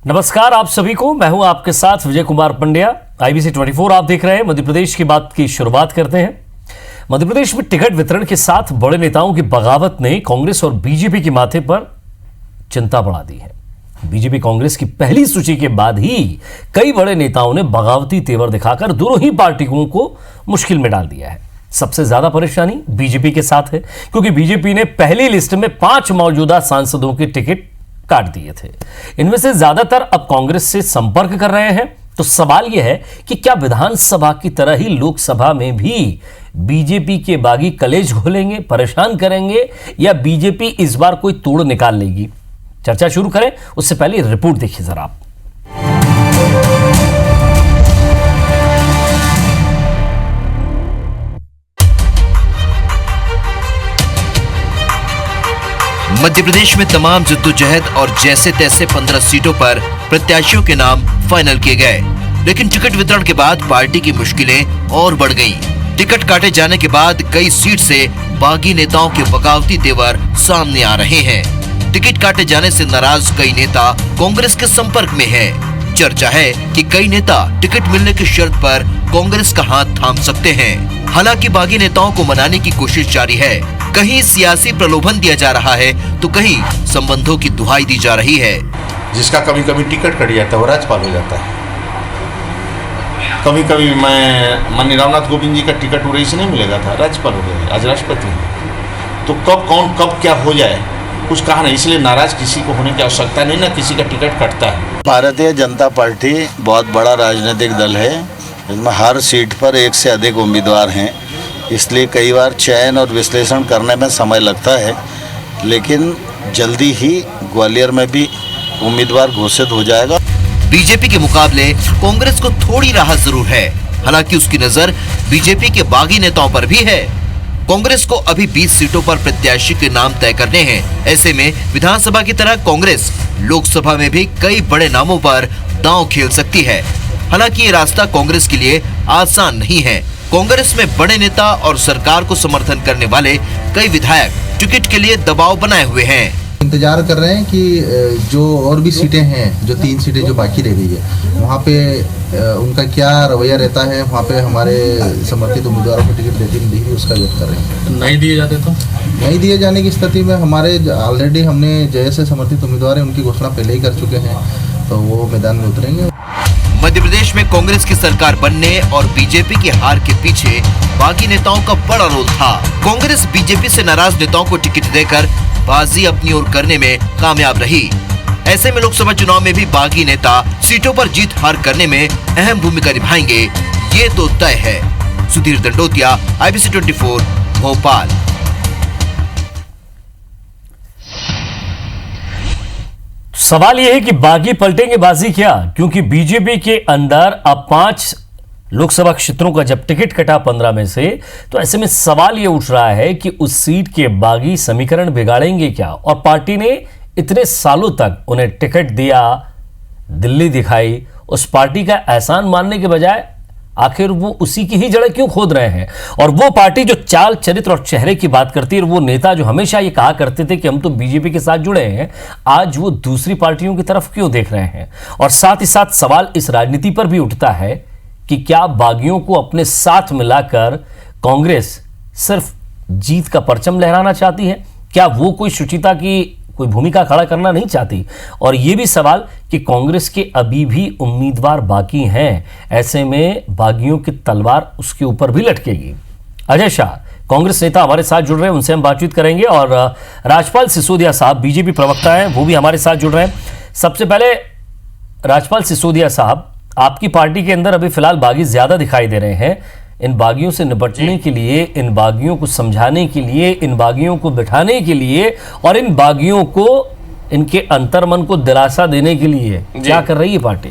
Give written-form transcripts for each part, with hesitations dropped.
नमस्कार आप सभी को, मैं हूं आपके साथ विजय कुमार पंड्या। IBC 24 आप देख रहे हैं। मध्य प्रदेश की बात की शुरुआत करते हैं। मध्य प्रदेश में टिकट वितरण के साथ बड़े नेताओं की बगावत ने कांग्रेस और बीजेपी के माथे पर चिंता बढ़ा दी है। बीजेपी कांग्रेस की पहली सूची के बाद ही कई बड़े नेताओं ने बगावती तेवर दिखाकर दोनों ही पार्टियों को मुश्किल में डाल दिया है। सबसे ज्यादा परेशानी बीजेपी के साथ है, क्योंकि बीजेपी ने पहली लिस्ट में 5 मौजूदा सांसदों के टिकट काट दिए थे। इनमें से ज्यादातर अब कांग्रेस से संपर्क कर रहे हैं। तो सवाल यह है कि क्या विधानसभा की तरह ही लोकसभा में भी बीजेपी के बागी कलेज खोलेंगे, परेशान करेंगे, या बीजेपी इस बार कोई तोड़ निकाल लेगी? चर्चा शुरू करें उससे पहले रिपोर्ट देखिए जरा आप। मध्य प्रदेश में तमाम जद्दोजहद और जैसे तैसे 15 सीटों पर प्रत्याशियों के नाम फाइनल किए गए, लेकिन टिकट वितरण के बाद पार्टी की मुश्किलें और बढ़ गईं। टिकट काटे जाने के बाद कई सीट से बागी नेताओं के बगावती तेवर सामने आ रहे हैं। टिकट काटे जाने से नाराज कई नेता कांग्रेस के संपर्क में हैं। चर्चा है कि कई नेता टिकट मिलने की शर्त पर कांग्रेस का हाथ थाम सकते हैं। हालांकि बागी नेताओं को मनाने की कोशिश जारी है। कहीं सियासी प्रलोभन दिया जा रहा है तो कहीं संबंधों की दुहाई दी जा रही है। जिसका कभी कभी टिकट कट जाता है वो राज्यपाल हो जाता है। कभी कभी मैं माननीय रामनाथ कोविंद जी का टिकट उड़ीसा से नहीं मिलेगा था, राज्यपाल हो गए, आज राष्ट्रपति। तो कब कौन कब क्या हो जाए कुछ कहा नहीं, इसलिए नाराज किसी को होने की आवश्यकता नहीं, ना किसी का टिकट कटता है। भारतीय जनता पार्टी बहुत बड़ा राजनीतिक दल है, इसमें हर सीट पर एक से अधिक उम्मीदवार हैं, इसलिए कई बार चयन और विश्लेषण करने में समय लगता है। लेकिन जल्दी ही ग्वालियर में भी उम्मीदवार घोषित हो जाएगा। बीजेपी के मुकाबले कांग्रेस को थोड़ी राहत जरूर है, हालांकि उसकी नजर बीजेपी के बागी नेताओं पर भी है। कांग्रेस को अभी 20 सीटों पर प्रत्याशी के नाम तय करने हैं। ऐसे में विधानसभा की तरह कांग्रेस लोकसभा में भी कई बड़े नामों पर दांव खेल सकती है। हालांकि ये रास्ता कांग्रेस के लिए आसान नहीं है। कांग्रेस में बड़े नेता और सरकार को समर्थन करने वाले कई विधायक टिकट के लिए दबाव बनाए हुए हैं। इंतजार कर रहे हैं कि जो और भी सीटें हैं, जो 3 सीटें जो बाकी रह गई है, वहाँ पे उनका क्या रवैया रहता है। वहाँ पे हमारे समर्थित उम्मीदवारों को टिकट देती नहीं दी, उसका वेट कर रहे हैं। नहीं दिए जाते तो नहीं दिए जाने की स्थिति में हमारे ऑलरेडी हमने जैसे समर्थित उम्मीदवार हैं उनकी घोषणा पहले ही कर चुके हैं, तो वो मैदान में उतरेंगे। मध्य प्रदेश में कांग्रेस की सरकार बनने और बीजेपी की हार के पीछे बागी नेताओं का बड़ा रोल था। कांग्रेस बीजेपी से नाराज नेताओं को टिकट देकर बाजी अपनी ओर करने में कामयाब रही। ऐसे में लोकसभा चुनाव में भी बागी नेता सीटों पर जीत हार करने में अहम भूमिका निभाएंगे, ये तो तय है। सुधीर दंडोतिया, IBC 24, भोपाल। सवाल यह है कि बागी पलटेंगे बाजी क्या? क्योंकि बीजेपी के अंदर अब 5 लोकसभा क्षेत्रों का जब टिकट कटा 15 में से, तो ऐसे में सवाल यह उठ रहा है कि उस सीट के बागी समीकरण बिगाड़ेंगे क्या? और पार्टी ने इतने सालों तक उन्हें टिकट दिया, दिल्ली दिखाई, उस पार्टी का एहसान मानने के बजाय आखिर वो उसी की ही जड़ें क्यों खोद रहे हैं? और वो पार्टी जो चाल, चरित्र और चेहरे की बात करती है, और वो नेता जो हमेशा ये कहा करते थे कि हम तो बीजेपी के साथ जुड़े हैं, आज वो दूसरी पार्टियों की तरफ क्यों देख रहे हैं? और साथ ही साथ सवाल इस राजनीति पर भी उठता है कि क्या बागियों को अपने साथ मिलाकर कांग्रेस सिर्फ जीत का परचम लहराना चाहती है? क्या वो कोई शुचिता की कोई भूमिका खड़ा करना नहीं चाहती? और यह भी सवाल कि कांग्रेस के अभी भी उम्मीदवार बाकी हैं, ऐसे में बागियों की तलवार उसके ऊपर भी लटकेगी। अजय शाह कांग्रेस नेता हमारे साथ जुड़ रहे हैं, उनसे हम बातचीत करेंगे। और राजपाल सिसोदिया साहब बीजेपी प्रवक्ता हैं, वो भी हमारे साथ जुड़ रहे हैं। सबसे पहले राजपाल सिसोदिया साहब, आपकी पार्टी के अंदर अभी फिलहाल बागी ज्यादा दिखाई दे रहे हैं। इन बागियों से निपटने के लिए, इन बागियों को समझाने के लिए, इन बागियों को बिठाने के लिए और इन बागियों को इनके अंतर्मन को दिलासा देने के लिए क्या कर रही है पार्टी?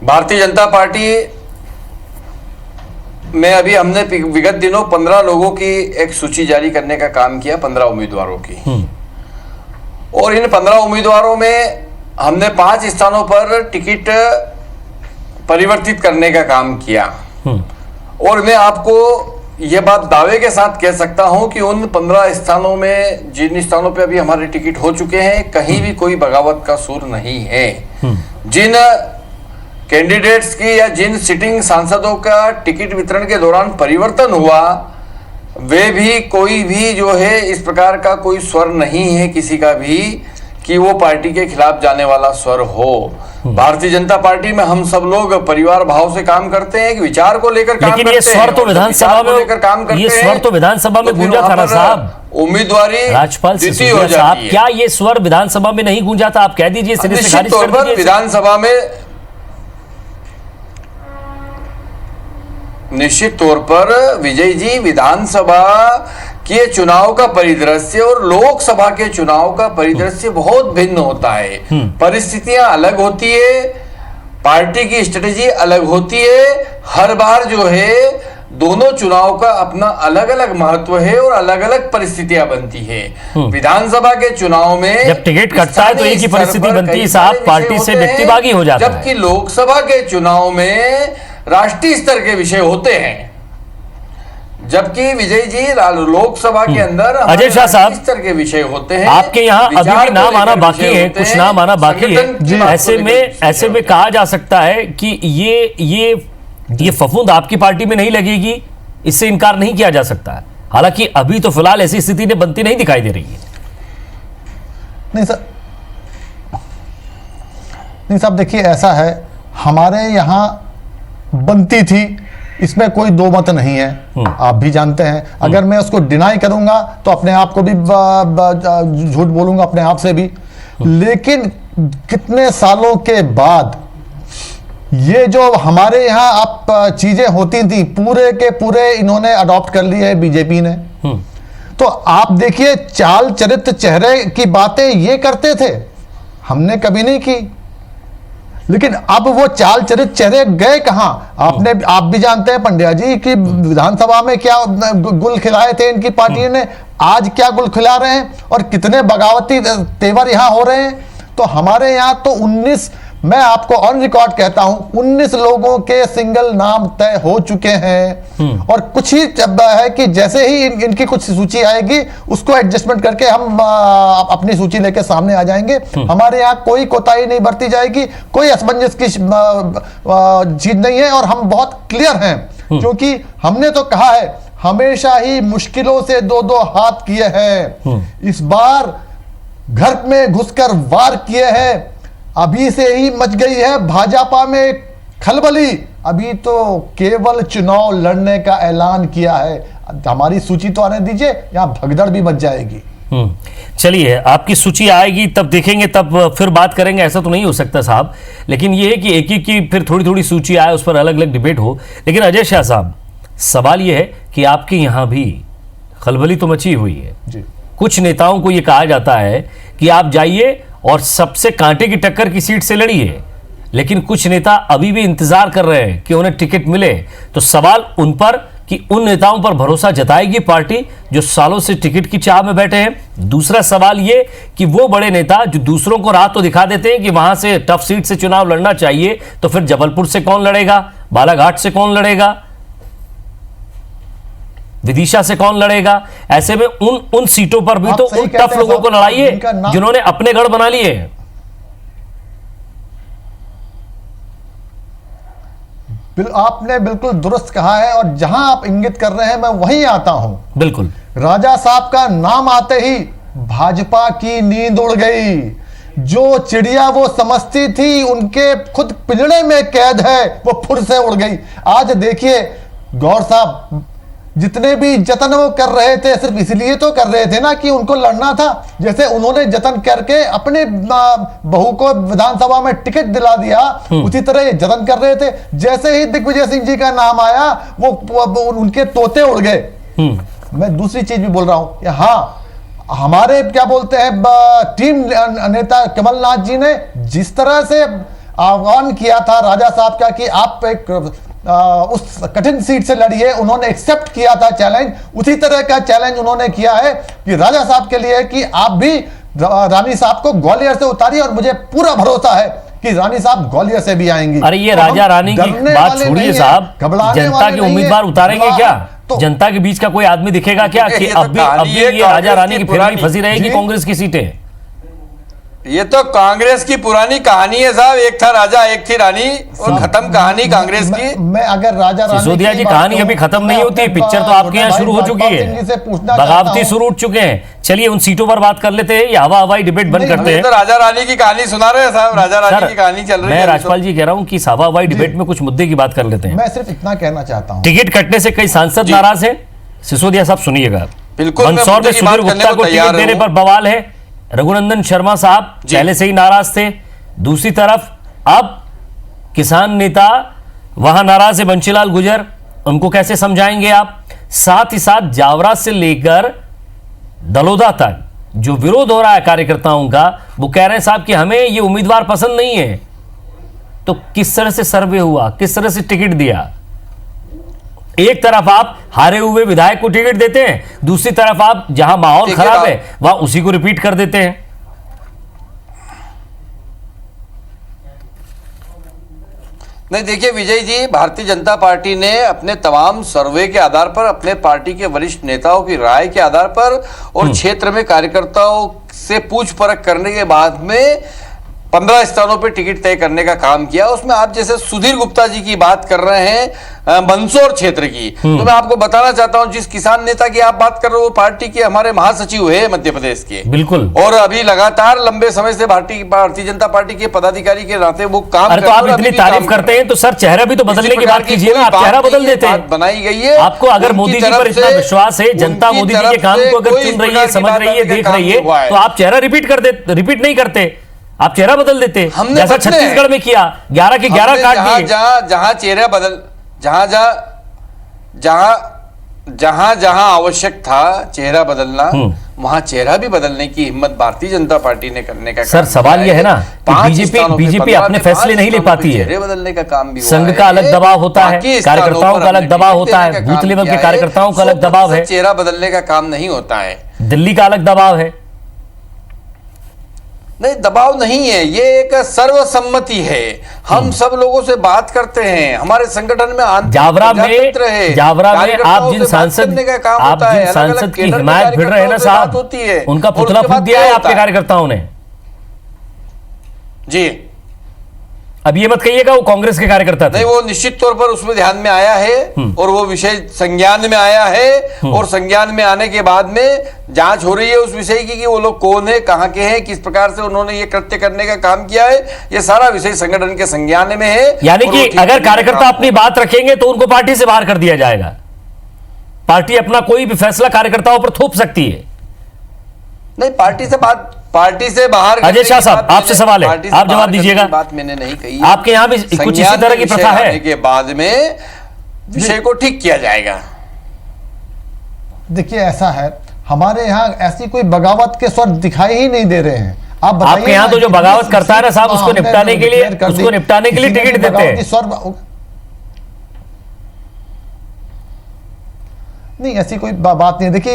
भारतीय जनता पार्टी में अभी हमने विगत दिनों 15 लोगों की एक सूची जारी करने का काम किया, 15 उम्मीदवारों की। और इन 15 उम्मीदवारों में हमने 5 स्थानों पर टिकट परिवर्तित करने का काम किया। और मैं आपको ये बात दावे के साथ कह सकता हूं कि उन 15 स्थानों में, जिन स्थानों पे अभी हमारे टिकट हो चुके हैं, कहीं भी कोई बगावत का सुर नहीं है। जिन कैंडिडेट्स की या जिन सिटिंग सांसदों का टिकट वितरण के दौरान परिवर्तन हुआ, वे भी कोई भी जो है इस प्रकार का कोई स्वर नहीं है किसी का भी कि वो पार्टी के खिलाफ जाने वाला स्वर हो। भारतीय जनता पार्टी में हम सब लोग परिवार भाव से काम करते हैं, कि विचार को लेकर काम करते हैं। लेकिन ये स्वर तो विधानसभा में लेकर काम करते हैं, ये स्वर तो विधानसभा में गूंजा था ना साहब। उम्मीदवारी राजपाल द्वितीय हो साहब, जाती है। क्या ये स्वर विधानसभा में नहीं गूंजा था? आप कह दीजिए, सिरे से निश्चित खारिज तौर कर पर दीजिए। विधानसभा में निश्चित तौर पर विजय जी, विधानसभा के चुनाव का परिदृश्य और लोकसभा के चुनाव का परिदृश्य बहुत भिन्न होता है। परिस्थितियां अलग होती है, पार्टी की स्ट्रेटेजी अलग होती है। हर बार जो है दोनों चुनाव का अपना अलग अलग महत्व है और अलग अलग परिस्थितियां बनती है। विधानसभा के चुनाव में जब टिकट कटता है तो एक ही परिस्थिति बनती है साहब, पार्टी से व्यक्तिभागी हो जाता है। जबकि लोकसभा के चुनाव में राष्ट्रीय स्तर के विषय होते हैं। जबकि विजय जी, लोकसभा के अंदर अजय शाह साहब, स्तर के विषय होते हैं। आपके यहाँ अभी भी नाम आना बाकी है, कुछ नाम आना बाकी है। ऐसे में कहा जा सकता है कि ये फफूंद आपकी पार्टी में नहीं लगेगी, इससे इनकार नहीं किया जा सकता है। हालांकि अभी तो फिलहाल ऐसी स्थिति ने बनती नहीं दिखाई दे रही है। नहीं साहब, देखिए ऐसा है, हमारे यहाँ बनती थी, इसमें कोई दो मत नहीं है, आप भी जानते हैं। अगर मैं उसको डिनाई करूंगा तो अपने आप को भी झूठ बोलूंगा, अपने आप से भी। लेकिन कितने सालों के बाद ये जो हमारे यहाँ आप चीजें होती थी, पूरे के पूरे इन्होंने अडॉप्ट कर ली है बीजेपी ने। तो आप देखिए, चाल चरित्र चेहरे की बातें ये करते थे, हमने कभी नहीं की। लेकिन अब वो चाल चरित्र चेहरे गए कहां? आप भी जानते हैं पंड्या जी कि विधानसभा में क्या गुल खिलाए थे इनकी पार्टी ने, आज क्या गुल खिला रहे हैं और कितने बगावती तेवर यहां हो रहे हैं। तो हमारे यहां तो 19, मैं आपको ऑन रिकॉर्ड कहता हूं, 19 लोगों के सिंगल नाम तय हो चुके हैं। और कुछ ही है कि जैसे ही इनकी कुछ सूची आएगी उसको एडजस्टमेंट करके हम अपनी सूची लेके सामने आ जाएंगे। हमारे यहाँ कोई कोताही नहीं बरती जाएगी, कोई असमंजस की चीज नहीं है। और हम बहुत क्लियर हैं, क्योंकि हमने तो कहा है हमेशा ही मुश्किलों से दो हाथ किए हैं, इस बार घर में घुसकर वार किए हैं। अभी से ही मच गई है भाजपा में खलबली, अभी तो केवल चुनाव लड़ने का ऐलान किया है। हमारी सूची तो आने दीजिए, यहां भगदड़ भी मच जाएगी। चलिए, आपकी सूची आएगी तब देखेंगे, तब फिर बात करेंगे। ऐसा तो नहीं हो सकता साहब, लेकिन यह है कि एक की फिर थोड़ी थोड़ी सूची आए, उस पर अलग अलग डिबेट हो। लेकिन अजय शाह साहब, सवाल यह है कि आपके यहां भी खलबली तो मची हुई है जी। कुछ नेताओं को यह कहा जाता है कि आप जाइए और सबसे कांटे की टक्कर की सीट से लड़िए, लेकिन कुछ नेता अभी भी इंतजार कर रहे हैं कि उन्हें टिकट मिले। तो सवाल उन पर कि उन नेताओं पर भरोसा जताएगी पार्टी जो सालों से टिकट की चाह में बैठे हैं। दूसरा सवाल ये कि वो बड़े नेता जो दूसरों को राह तो दिखा देते हैं कि वहां से टफ सीट से चुनाव लड़ना चाहिए, तो फिर जबलपुर से कौन लड़ेगा, बालाघाट से कौन लड़ेगा, विदिशा से कौन लड़ेगा? ऐसे में उन सीटों पर भी तो उन टफ लोगों को लड़ाइए जिन्होंने अपने गढ़ बना लिए हैं। आपने बिल्कुल दुरुस्त कहा है, और जहां आप इंगित कर रहे हैं मैं वहीं आता हूं। बिल्कुल, राजा साहब का नाम आते ही भाजपा की नींद उड़ गई। जो चिड़िया वो समझती थी उनके खुद पिंजड़े में कैद है, वो फुर से उड़ गई। आज देखिए गौर साहब, जितने भी जतन वो कर रहे थे सिर्फ इसलिए तो कर रहे थे ना कि उनको लड़ना था। जैसे उन्होंने जतन करके अपने बहू को विधानसभा में टिकट दिला दिया, उसी तरह ये जतन कर रहे थे। जैसे ही दिग्विजय सिंह जी का नाम आया, वो उनके तोते उड़ गए। मैं दूसरी चीज भी बोल रहा हूं, हाँ, हमारे क्या बोलते हैं टीम नेता कमलनाथ जी ने जिस तरह से आह्वान किया था राजा साहब का कि आप एक उस कठिन सीट से लड़िए, उन्होंने एक्सेप्ट किया था चैलेंज, उसी तरह का चैलेंज उन्होंने किया है कि राजा साहब के लिए कि आप भी रानी साहब को ग्वालियर से उतारिए। और मुझे पूरा भरोसा है कि रानी साहब ग्वालियर से भी आएंगी। अरे ये राजा रानी की बात छोड़िए साहब, जनता के उम्मीदवार उतारेंगे क्या? तो जनता के बीच का कोई आदमी दिखेगा क्या कि ये तो अब भी कहानी है ये राजा कांग्रेस रानी की की फिर भी पुरानी। फंसी रहेगी जी। कांग्रेस की सीटें। ये तो कांग्रेस की पुरानी कहानी है साहब, एक था राजा एक थी रानी और खत्म कहानी कांग्रेस की। मैं अगर राजा रानी सिसोदिया की जी बात कहानी करूं, अभी खत्म मैं नहीं अपने होती, पिक्चर तो आपके यहाँ भाई शुरू हो चुकी भगवत है, सिंह जी से पूछना चाहता बगावती हूं। शुरू उठ चुके हैं। चलिए उन सीटों पर बात कर लेते हैं, या हवा हवाई डिबेट बंद नहीं, करते ये हैं। तो राजा रानी की कहानी सुना रहे हैं साहब, राजा रानी की कहानी चल रही है मैं अभी तो। राजपाल जी कह रहा हूं कि हवा हवाई डिबेट में कुछ मुद्दे की बात कर लेते हैं। मैं सिर्फ इतना कहना चाहता हूं, टिकट कटने से कई सांसद नाराज हैं। सिसोदिया साहब सुनिएगा। बिल्कुल, मैं मंदसौर में मुद्दे की बात सुधीर करने गुप्ता को को तैयार टिकट देने हूं। पर बवाल है। रघुनंदन शर्मा साहब जी। पहले से ही नाराज थे। दूसरी तरफ अब किसान नेता वहां नाराज है, बंशीलाल गुर्जर, उनको कैसे समझाएंगे आप? साथ ही साथ जावरा से लेकर दलोदा तक जो विरोध हो रहा है कार्यकर्ताओं का, वो कह रहे हैं साहब कि हमें ये उम्मीदवार पसंद नहीं है। तो किस तरह से सर्वे हुआ, किस तरह से टिकट दिया? एक तरफ आप हारे हुए विधायक को टिकट देते हैं, दूसरी तरफ आप जहां माहौल देखिए खराब आप- है वहां उसी को रिपीट कर देते हैं। नहीं देखिए विजय जी, भारतीय जनता पार्टी ने अपने तमाम सर्वे के आधार पर, अपने पार्टी के वरिष्ठ नेताओं की राय के आधार पर और क्षेत्र में कार्यकर्ताओं से पूछ परख करने के बाद में 15 स्थानों पर टिकट तय करने का काम किया। उसमें आप जैसे सुधीर गुप्ता जी की बात कर रहे हैं मंदसौर क्षेत्र की, तो मैं आपको बताना चाहता हूं जिस किसान नेता की आप बात कर रहे हो वो पार्टी के हमारे महासचिव है मध्य प्रदेश के, बिल्कुल। और अभी लगातार लंबे समय से भारतीय जनता पार्टी के पदाधिकारी के नाते वो काम अरे तो कर रहे आप हैं और इतनी अभी भी तारीफ काम करते कर रहे हैं तो सर चेहरा भी तो हैं। बदलने इसी की प्रकार बात कीजिए ना, कोई आप बात चेहरा नहीं बदल है, देते बात हैं। बनाई गई है। आपको अगर उनकी मोदी जी पर तरफ इतना से- विश्वास है, जनता उनकी मोदी जी के तरफ काम से को अगर कोई चुन रही प्रकार है, की समझ बात रही है, करने का देख काम रही नहीं हुआ है, है। तो आप चेहरा रिपीट नहीं करते, आप चेहरा बदल देते, हमने जैसा बदले। छत्तीसगढ़ में किया, 11 के 11 काट जहां दिए। जहां चेहरा बदल जहां जहां आवश्यक था चेहरा बदलना, वहां चेहरा भी बदलने की हिम्मत भारतीय जनता पार्टी ने करने का सर, काम सवाल किया यह है ना कि 5 बीजेपी स्थानों पे, 15 अपने में फैसले 5 नहीं ले स्थानों पे पाती है। चेहरे बदलने का काम भी हुआ संघ है। का अलग दबाव होता है, बाकी स्थानों कार्यकर्ताओं पर का अलग हमने दबाव टिकट होता है, देने का बूथ काम लेवल के किया है। कार्यकर्ताओं का अलग दबाव है, 100% चेहरा बदलने का काम नहीं होता है। दिल्ली का अलग दबाव है। नहीं, दबाव नहीं है, ये एक सर्वसम्मति है। हम सब लोगों से बात करते हैं, हमारे संगठन में आंतरिक जावरा प्रजातंत्र है। में आप कार्यकर्ताओं जिन से बात सांसद करने का काम आप होता है, जिन अलग-अलग सांसद की केडर के हिमायत भिड़ रहे हैं ना कार्यकर्ताओं से बात साहब, होती है, उनका और पुतला उसके फूक बाद दिया क्या है होता आपके कार्यकर्ताओं ने। जी अब ये मत कहिएगा वो कांग्रेस के कार्यकर्ता थे। नहीं, वो निश्चित तौर पर उसमें ध्यान में आया है और वो विषय संज्ञान में आया है, और संज्ञान में आने के बाद में जांच हो रही है उस विषय की कि वो लोग कौन है, कहां के हैं, किस प्रकार से उन्होंने ये कृत्य करने का काम किया है। ये सारा विषय संगठन के संज्ञान में है। यानी और कि वो ठीक अगर करने का कार्यकर्ता काम अपनी बात रखेंगे तो उनको पार्टी से बाहर कर दिया जाएगा। पार्टी अपना कोई भी फैसला कार्यकर्ताओं पर थोप सकती है। नहीं, पार्टी से बाहर अजय करने शाह की साहब, बात आपसे मैंने- सवाल है, पार्टी से आप जवाब बाहर करने दीजिएगा। की बात मैंने नहीं कही है। आपके यहाँ भी कुछ इसी संज्ञान तरह में की विषय प्रथा है। आने के बाद में विषय को ठीक किया जाएगा। देखिए ऐसा है, हमारे यहाँ ऐसी कोई बगावत के स्वर दिखाई ही नहीं दे रहे हैं। आप बताइए आपके यहाँ ना तो जो कि बगावत जिस करता है ना सीट साहब, को उसको हमने निपटाने के लिए declare कर दी, उसको निपटाने के लिए किसी ने टिकट भी देते हैं। बगावती स्वर नहीं, ऐसी कोई बात नहीं है। देखिए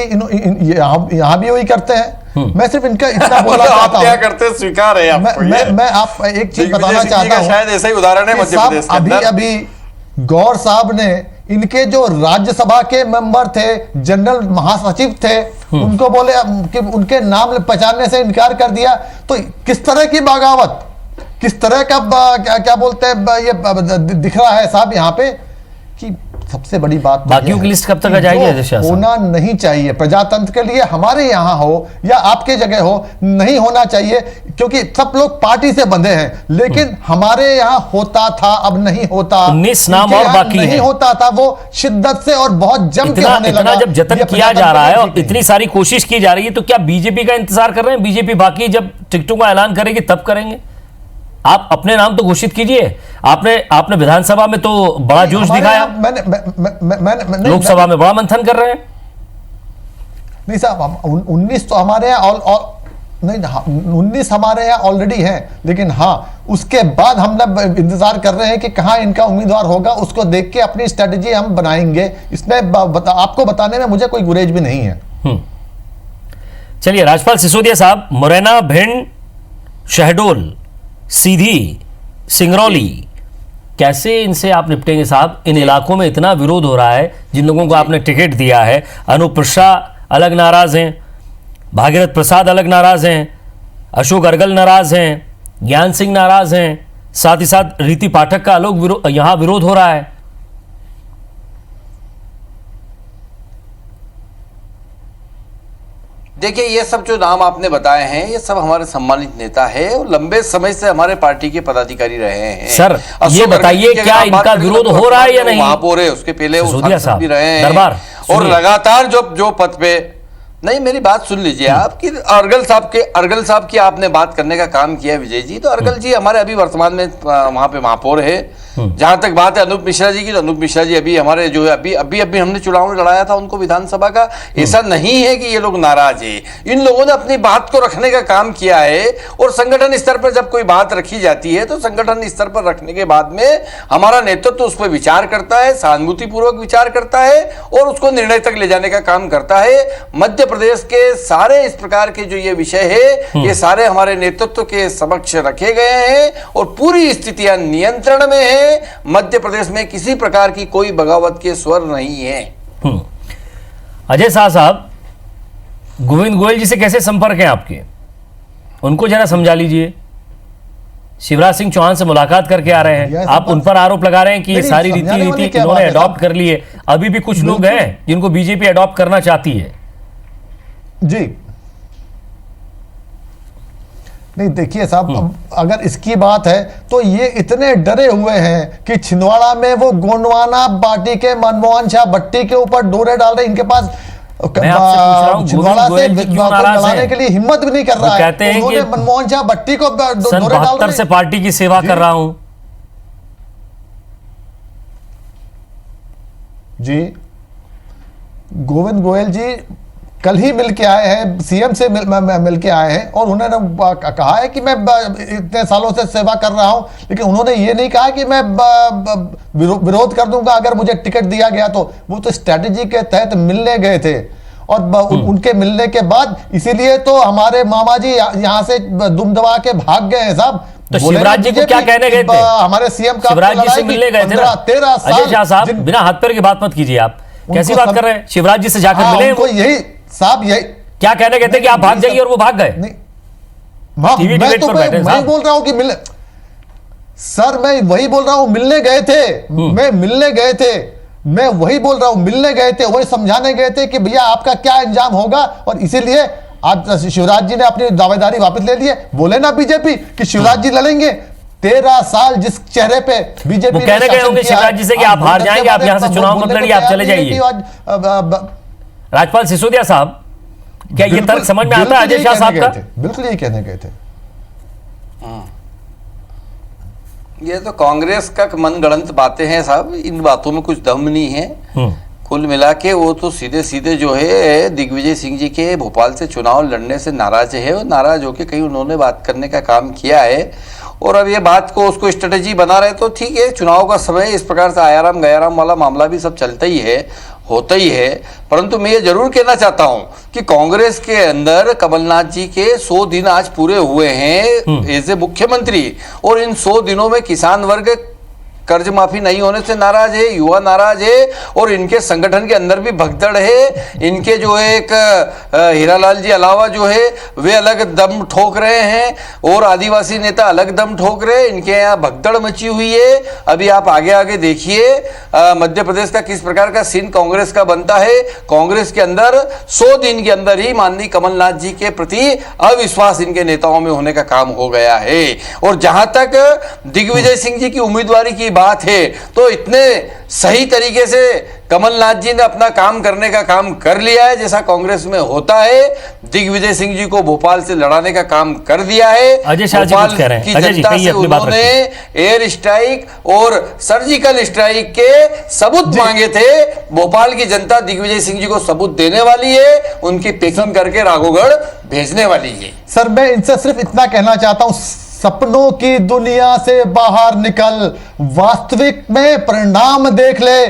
यहाँ भी वही करते हैं। मैं सिर्फ इनका इतना बोलना आप चाहता क्या हूँ, करते हैं, स्वीकार है आपको ये। मैं आप एक चीज दिग्विजय बताना सिंह जी चाहता का हूँ शायद ऐसा ही उदाहरण है कि मध्य साहब, प्रदेश के अभी अंदर। अभी गौर साहब ने इनके जो राज्यसभा के मेंबर थे, जनरल महासचिव थे, उनको बोले कि उनके नाम पहचानने से इनकार कर दिया। तो किस तरह की बगावत, किस तरह का क्या बोलते हैं ये दिख रहा है साहब यहाँ पे। कि सबसे बड़ी बात तो बाकियों ये की है लिस्ट कब तक कि आ जाएगी जो अजय शाह साहब? होना नहीं चाहिए प्रजातंत्र के लिए, हमारे यहाँ हो या आपके जगह हो, नहीं होना चाहिए। क्योंकि सब लोग पार्टी से बंधे हैं, लेकिन हमारे यहाँ होता था, अब नहीं होता। 19 नाम इनके और यहाँ बाकी नहीं हैं। होता था, वो शिद्दत से और बहुत जम के होने इतना लगा। जब जतन ये किया जा रहा है और प्रजातंत्र इतनी सारी कोशिश की जा रही है, तो क्या बीजेपी का इंतजार कर रहे हैं? बीजेपी बाकी जब टिकटों का ऐलान करेगी तब करेंगे। आप अपने नाम तो घोषित कीजिए। आपने विधानसभा में तो बड़ा जोश हमारे दिखाया, यहाँ मैंने लोकसभा में बड़ा मंथन कर रहे हैं। नहीं साहब, 19 तो हमारे यहाँ नहीं, 19 हमारे यहाँ ऑलरेडी हैं, लेकिन हाँ उसके बाद हम लोग इंतजार कर रहे हैं कि कहाँ इनका उम्मीदवार होगा। उसको देख के अपनी स्ट्रेटेजी हम बनाएंगे। इसमें आपको बताने में मुझे कोई गुरेज भी नहीं है। चलिए, राजपाल सिसोदिया साहब, मुरैना, भिंड, शहडोल, सीधी, सिंगरौली, कैसे इनसे आप निपटेंगे साहब? इन इलाकों में इतना विरोध हो रहा है, जिन लोगों को आपने टिकट दिया है, अनूप प्रसाद अलग नाराज हैं, भागीरथ प्रसाद अलग नाराज हैं, अशोक अर्गल नाराज हैं, ज्ञान सिंह नाराज हैं, साथ ही साथ रीति पाठक का अलग यहां विरोध हो रहा है। देखिए, ये सब जो नाम आपने बताए हैं, ये सब हमारे सम्मानित नेता है और लंबे समय से हमारे पार्टी के पदाधिकारी रहे हैं। सर, ये बताइए क्या इनका विरोध हो रहा है या नहीं? महापौर है, उसके पहले वो सांसद भी रहे हैं दरबार और लगातार जो पद पे। नहीं, मेरी बात सुन लीजिए आप कि अर्गल साहब की आपने बात करने का काम किया है विजय जी। तो अर्गल जी हमारे अभी वर्तमान में वहां पे महापौर है। जहां तक बात है अनूप मिश्रा जी की, तो अनूप मिश्रा जी अभी हमारे जो है अभी हमने चुनाव लड़ाया था उनको विधानसभा का। ऐसा नहीं है कि ये लोग नाराज है, इन लोगों ने अपनी बात को रखने का काम किया है। और संगठन स्तर पर जब कोई बात रखी जाती है तो संगठन स्तर पर रखने के बाद में हमारा नेतृत्व उस पर विचार करता है, सहानुभूतिपूर्वक विचार करता है और उसको निर्णय तक ले जाने का काम करता है। मध्य प्रदेश के सारे इस प्रकार के जो ये विषय है, ये सारे हमारे नेतृत्व के समक्ष रखे गए हैं और पूरी स्थितियां नियंत्रण में है। मध्य प्रदेश में किसी प्रकार की कोई बगावत के स्वर नहीं है। अजय शाह साहब, गोविंद गोयल जी से कैसे संपर्क है आपके? उनको जरा समझा लीजिए। शिवराज सिंह चौहान से मुलाकात करके आ रहे हैं, आप उन पर आरोप लगा रहे हैं कि ये सारी रीति इन्होंने अडॉप्ट कर ली है। अभी भी कुछ लोग हैं जिनको बीजेपी अडॉप्ट करना चाहती है। जी नहीं, देखिए साहब, अगर इसकी बात है तो ये इतने डरे हुए हैं कि छिंदवाड़ा में वो गोंडवाना पार्टी के मनमोहन शाह भट्टी के ऊपर डोरे डाल रहे। इनके पास छिंदवाड़ा से लड़ाने के लिए हिम्मत भी नहीं कर रहा है। कहते हैं कि मनमोहन शाह भट्टी को सन 72 से पार्टी की सेवा कर रहा हूं। जी, गोविंद गोयल जी कल ही मिल के आए हैं, सीएम से मिल के आए हैं और उन्होंने कहा है कि मैं इतने सालों से सेवा कर रहा हूं, लेकिन उन्होंने ये नहीं कहा कि मैं विरोध कर दूंगा अगर मुझे टिकट दिया गया तो। वो तो स्ट्रैटेजी के तहत मिलने गए थे और उनके मिलने के बाद इसीलिए तो हमारे मामा जी यहाँ से दुम दबा के भाग गए हैं साहब। तो शिवराज जी को क्या कहने गए थे? हमारे सीएम का शिवराज जी से मिलने गए थे ना? 13 साल। अजय शाह साहब, बिना हाथ पैर की बात मत कीजिए। आप कैसी बात कर रहे हैं? शिवराज जी से जाकर मिले उनको यही साहब, यही क्या कहने गए थे कि आप भाग जाइए और वो भाग गए? नहीं, मैं बोल रहा हूं कि मिलने, सर मैं वही बोल रहा हूं, मिलने गए थे, मैं मिलने गए थे, मैं वही बोल रहा हूं, मिलने गए थे, वही समझाने गए थे कि भैया आपका क्या अंजाम होगा। और इसीलिए आज शिवराज जी ने अपनी दावेदारी वापस ले ली है। बोले ना बीजेपी कि शिवराज जी लड़ेंगे। 13 साल जिस चेहरे पे बीजेपी कहने गए होंगे शिवराज जी से कि आप हार जाएंगे, आप यहां से चुनाव मत लड़िए, आप चले जाइए। राजपाल सिसोदिया साहब, क्या ये तर्क समझ में आता है अजय शाह साहब का? बिल्कुल यही कहने गए थे। ये तो कांग्रेस का मनगढ़ंत बातें हैं साहब, इन बातों में कुछ दम नहीं है। कुल मिला के वो तो सीधे सीधे जो है दिग्विजय सिंह जी के भोपाल से चुनाव लड़ने से नाराज है और नाराज होकर कहीं उन्होंने बात करने का काम किया है। और अब ये बात को उसको स्ट्रेटेजी बना रहे तो ठीक है, चुनाव का समय इस प्रकार से आयाराम गयाराम वाला मामला भी सब चलता ही है, होता ही है। परंतु मैं ये जरूर कहना चाहता हूं कि कांग्रेस के अंदर कमलनाथ जी के 100 दिन आज पूरे हुए हैं एज ए मुख्यमंत्री, और इन 100 दिनों में किसान वर्ग कर्ज माफी नहीं होने से नाराज है, युवा नाराज है और इनके संगठन के अंदर भी भगदड़ है। इनके जो है एक हीरालाल जी अलावा जो है वे अलग दम ठोक रहे हैं और आदिवासी नेता अलग दम ठोक रहे हैं। इनके यहाँ भगदड़ मची हुई है। अभी आप आगे आगे देखिए मध्य प्रदेश का किस प्रकार का सीन कांग्रेस का बनता है। कांग्रेस के अंदर 100 दिन के अंदर ही माननीय कमलनाथ जी के प्रति अविश्वास इनके नेताओं में होने का काम हो गया है। और जहां तक दिग्विजय सिंह जी की उम्मीदवारी की बात है तो इतने सही तरीके से कमलनाथ जी ने अपना काम करने का काम कर लिया है जैसा कांग्रेस में होता है। दिग्विजय सिंह जी को भोपाल से लड़ाने का काम कर दिया है। अजय शाह जी कुछ कह रहे हैं। की जनता से उन्होंने एयर स्ट्राइक और सर्जिकल स्ट्राइक के सबूत मांगे थे। भोपाल की जनता दिग्विजय सिंह जी को सबूत देने वाली है, उनकी पैकिंग करके राघोगढ़ भेजने वाली है। सर मैं इनसे सिर्फ इतना कहना चाहता हूं, सपनों की दुनिया से बाहर निकल, वास्तविक में परिणाम देख ले,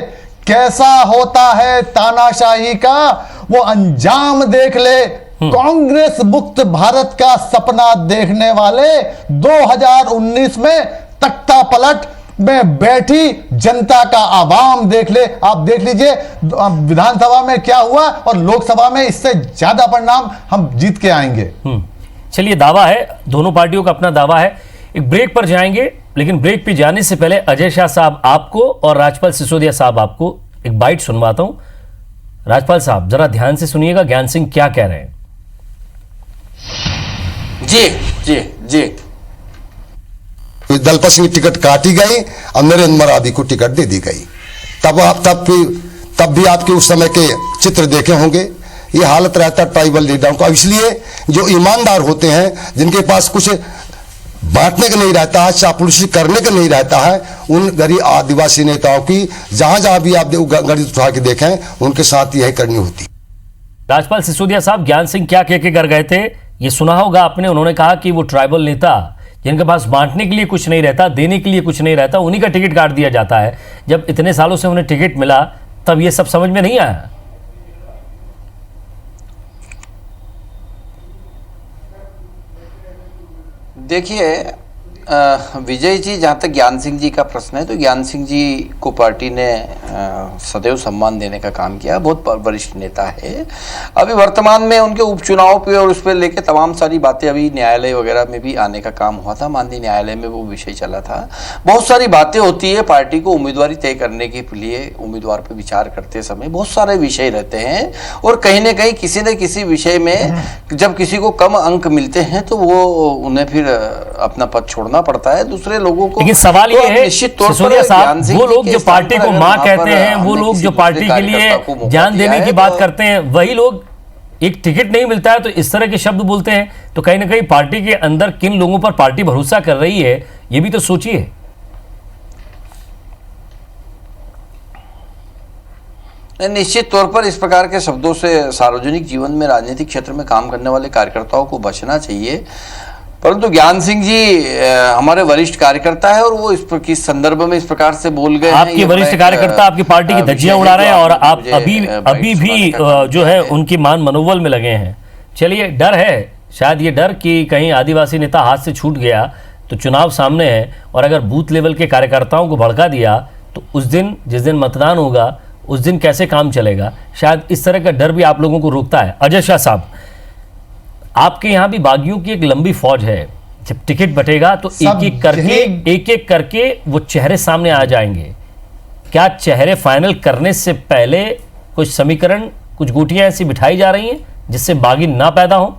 कैसा होता है तानाशाही का वो अंजाम देख ले। कांग्रेस मुक्त भारत का सपना देखने वाले 2019 में तख्ता पलट में बैठी जनता का आवाम देख ले। आप देख लीजिए विधानसभा में क्या हुआ और लोकसभा में इससे ज्यादा परिणाम हम जीत के आएंगे। चलिए, दावा है, दोनों पार्टियों का अपना दावा है। एक ब्रेक पर जाएंगे, लेकिन ब्रेक पे जाने से पहले अजय शाह साहब आपको और राजपाल सिसोदिया साहब आपको एक बाइट सुनवाता हूं। राजपाल साहब जरा ध्यान से सुनिएगा, ज्ञान सिंह क्या कह रहे हैं। जी जी जी। दलपत सिंह टिकट काटी गई और नरेंद्र मरादी को टिकट दे दी गई। तब भी आपके उस समय के चित्र देखे होंगे। ये हालत रहता ट्राइबल लीडरों का। इसलिए जो ईमानदार होते हैं, जिनके पास कुछ बांटने का नहीं रहता है, चापलूसी करने का नहीं रहता है, उन गरीब आदिवासी नेताओं की जहां जहां भी आप गणित उठा के देखें, उनके साथ यही करनी होती। राजपाल सिसोदिया साहब, ज्ञान सिंह क्या कह के कर गए थे ये सुना होगा आपने। उन्होंने कहा कि वो ट्राइबल नेता जिनके पास बांटने के लिए कुछ नहीं रहता, देने के लिए कुछ नहीं रहता, उन्हीं का टिकट काट दिया जाता है। जब इतने सालों से उन्हें टिकट मिला तब ये सब समझ में नहीं आया। देखिए विजय जी, जहाँ तक ज्ञान सिंह जी का प्रश्न है, तो ज्ञान सिंह जी को पार्टी ने सदैव सम्मान देने का काम किया। बहुत वरिष्ठ नेता है। अभी वर्तमान में उनके उपचुनाव पे और उस पर लेके तमाम सारी बातें अभी न्यायालय वगैरह में भी आने का काम हुआ था। माननीय न्यायालय में वो विषय चला था। बहुत सारी बातें होती है पार्टी को उम्मीदवारी तय करने के लिए। उम्मीदवार पर विचार करते समय बहुत सारे विषय रहते हैं और कहीं ना कहीं किसी न किसी विषय में जब किसी को कम अंक मिलते हैं तो वो उन्हें फिर अपना पद छोड़ना पड़ता है दूसरे लोगों को। लेकिन सवाल ये है सिसोदिया साहब, वो लोग जो पार्टी को मां कहते हैं, वो लोग जो पार्टी के लिए जान देने की बात करते हैं, वही लोग एक टिकट नहीं मिलता है तो इस तरह के शब्द बोलते हैं। तो कहीं ना कहीं पार्टी के अंदर किन लोगों पर पार्टी भरोसा कर रही है, ये भी तो सोचिए। निश्चित तौर पर इस प्रकार के शब्दों से सार्वजनिक जीवन में, राजनीतिक क्षेत्र में काम करने वाले कार्यकर्ताओं को बचना चाहिए। परंतु ज्ञान सिंह जी हमारे वरिष्ठ कार्यकर्ता है और वो किस संदर्भ में इस प्रकार से बोल गए हैं। आपके वरिष्ठ कार्यकर्ता आपकी पार्टी की धज्जियां उड़ा रहे हैं और आप अभी भी जो है उनकी मान मनोबल में लगे हैं। चलिए, डर है शायद, ये डर कि कहीं आदिवासी नेता हाथ से छूट गया तो चुनाव सामने है और अगर बूथ लेवल के कार्यकर्ताओं को भड़का दिया तो उस दिन, जिस दिन मतदान होगा, उस दिन कैसे काम चलेगा। शायद इस तरह का डर भी आप लोगों को रोकता है। अजय शाह साहब, आपके यहां भी बागियों की एक लंबी फौज है। जब टिकट बटेगा तो एक एक करके वो चेहरे सामने आ जाएंगे। क्या चेहरे फाइनल करने से पहले कुछ समीकरण, कुछ गुटियां ऐसी बिठाई जा रही हैं जिससे बागी ना पैदा हो?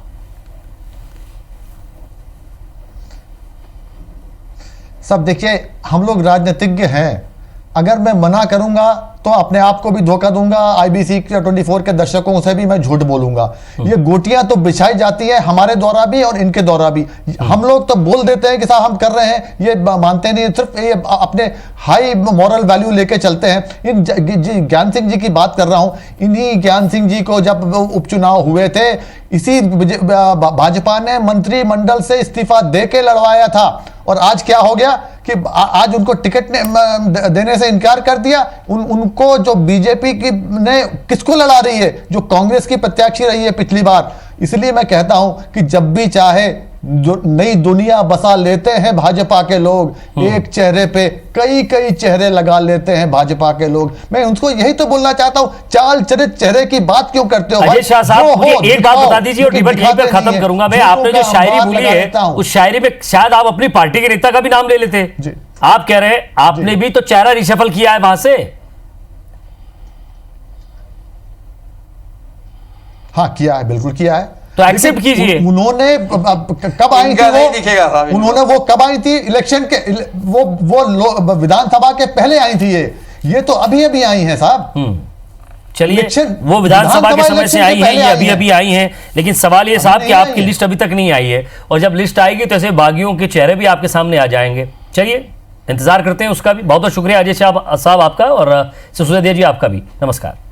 सब देखिए, हम लोग राजनीतिज्ञ हैं। अगर मैं मना करूंगा तो अपने आप को भी धोखा दूंगा, IBC 24 के दर्शकों से भी मैं झूठ बोलूंगा। ये गोटियां तो बिछाई जाती है हमारे द्वारा भी और इनके द्वारा भी। हम लोग तो बोल देते हैं कि साहब हम कर रहे हैं, ये मानते नहीं, सिर्फ ये अपने हाई मॉरल वैल्यू लेके चलते हैं। इन ज्ञान सिंह जी की बात कर रहा हूं। इन्हीं ज्ञान सिंह जी को जब उपचुनाव हुए थे, इसी भाजपा ने मंत्रिमंडल से इस्तीफा दे के लड़वाया था और आज क्या हो गया कि आज उनको टिकट देने से इनकार कर दिया। उनको जो बीजेपी की ने किसको लड़ा रही है, जो कांग्रेस की प्रत्याशी रही है पिछली बार। इसलिए मैं कहता हूं कि जब भी चाहे जो नई दुनिया बसा लेते हैं भाजपा के लोग। एक चेहरे पे कई कई चेहरे लगा लेते हैं भाजपा के लोग। मैं उनको यही तो बोलना चाहता हूं, चाल चरित चेहरे की बात क्यों करते हो? अजय शाह साहब, मुझे एक बात बता दीजिए और डिबेट यहीं पे खत्म करूंगा मैं। आपने जो शायरी बोली है, उस शायरी में शायद आप अपनी पार्टी के नेता का भी नाम ले लेते। आप कह रहे हैं आपने भी तो चेहरा रिशफल किया है वहां से। हाँ, किया है, बिल्कुल किया है। तो एक्सेप्ट कीजिए। उन्होंने कब आई थी वो? उन्होंने वो कब आई थी? इलेक्शन के वो विधानसभा के पहले आई थी। ये तो अभी अभी आई हैं साहब। चलिए, वो विधानसभा के समय से आई है, ये अभी अभी आई हैं। लेकिन सवाल ये साहब कि आपकी लिस्ट अभी तक नहीं आई है और जब लिस्ट आएगी तो ऐसे बागियों के चेहरे भी आपके सामने आ जाएंगे। चलिए, इंतजार करते हैं उसका भी। बहुत बहुत शुक्रिया अजय शाह साहब आपका और सिसोदिया जी आपका भी। नमस्कार।